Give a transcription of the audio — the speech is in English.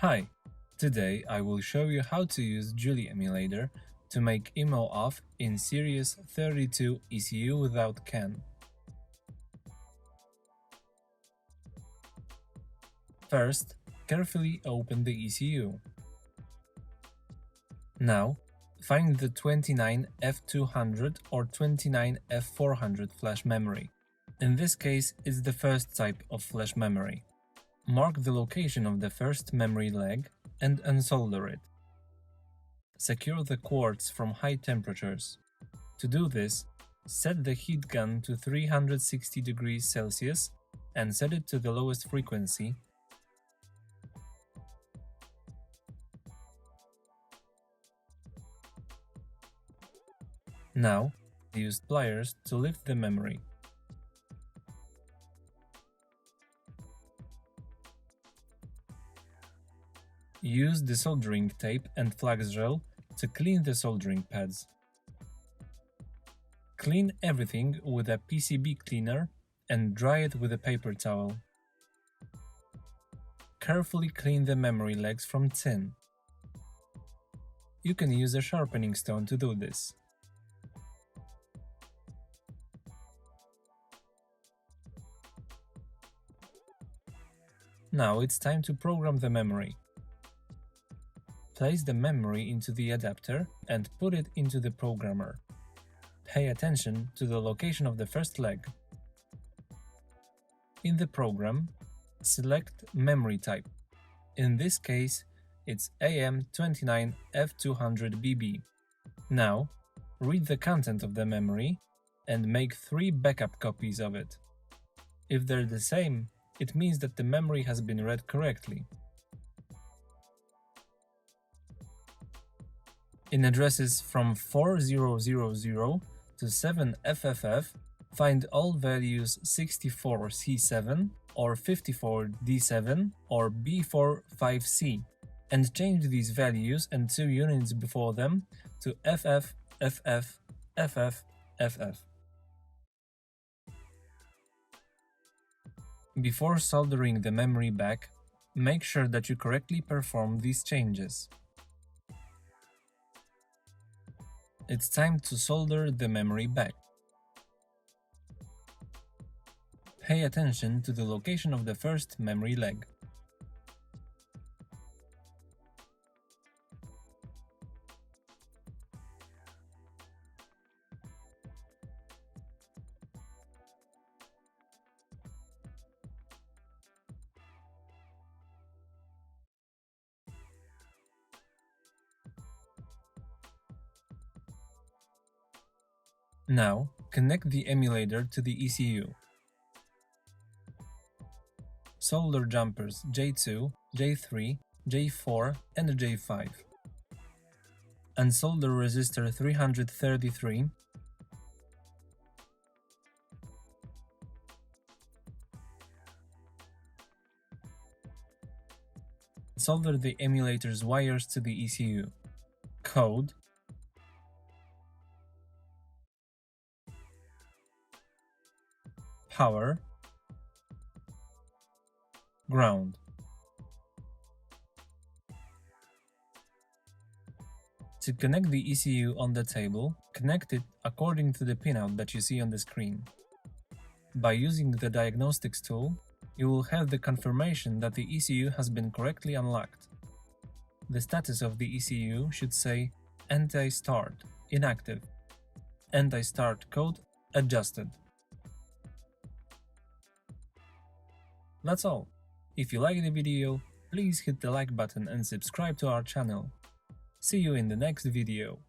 Hi, today I will show you how to use Julie Emulator to make IMMO off in Sirius 32 ECU without CAN. First, carefully open the ECU. Now, find the 29F200 or 29F400 flash memory. In this case, it's the first type of flash memory. Mark the location of the first memory leg and unsolder it. Secure the quartz from high temperatures. To do this, set the heat gun to 360 degrees Celsius and set it to the lowest frequency. Now, use pliers to lift the memory. Use the soldering tape and flux gel to clean the soldering pads. Clean everything with a PCB cleaner and dry it with a paper towel. Carefully clean the memory legs from tin. You can use a sharpening stone to do this. Now it's time to program the memory. Place the memory into the adapter and put it into the programmer. Pay attention to the location of the first leg. In the program, select memory type. In this case, it's AM29F200BB. Now, read the content of the memory and make 3 backup copies of it. If they're the same, it means that the memory has been read correctly. In addresses from 4000 to 7FFF, find all values 64C7 or 54D7 or B45C and change these values and 2 units before them to FF, FF, FF, FF. Before soldering the memory back, make sure that you correctly perform these changes. It's time to solder the memory back. Pay attention to the location of the first memory leg. Now, connect the emulator to the ECU. Solder jumpers J2, J3, J4 and J5. Unsolder resistor 333. Solder the emulator's wires to the ECU. Code, power, ground. To connect the ECU on the table, connect it according to the pinout that you see on the screen. By using the diagnostics tool, you will have the confirmation that the ECU has been correctly unlocked. The status of the ECU should say anti-start, inactive, anti-start code adjusted. That's all. If you like the video, please hit the like button and subscribe to our channel. See you in the next video.